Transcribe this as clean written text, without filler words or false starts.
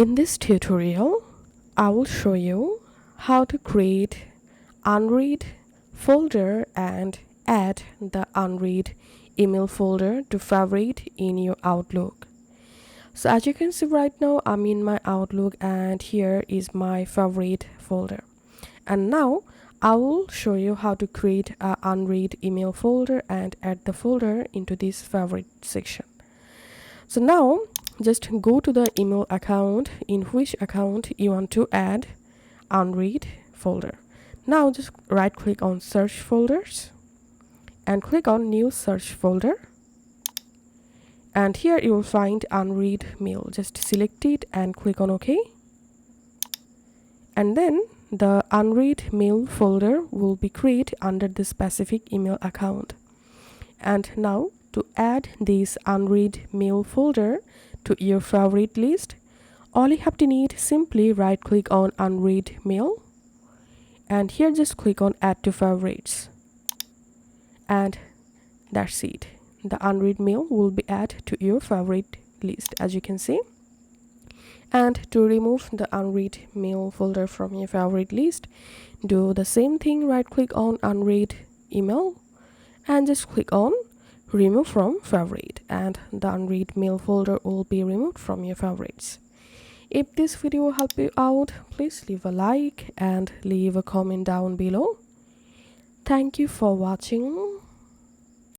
In this tutorial, I will show you how to create unread folder and add the unread email folder to favorite in your Outlook. So as you can see right now, I'm in my Outlook and here is my favorite folder. And now I will show you how to create an unread email folder and add the folder into this favorite section. So now just go to the email account in which account you want to add unread folder. Now just right click on search folders and click on new search folder, and here you will find unread mail. Just select it and click on OK, and then the unread mail folder will be created under the specific email account. And now to add this unread mail folder to your favorite list, all you have to need, simply right click on unread mail and here just click on add to favorites, and that's it. The unread mail will be added to your favorite list, as you can see. And to remove the unread mail folder from your favorite list, do the same thing. Right click on unread email and just click on remove from favorite, and the unread mail folder will be removed from your favorites. If this video helped you out, please leave a like and leave a comment down below. Thank you for watching.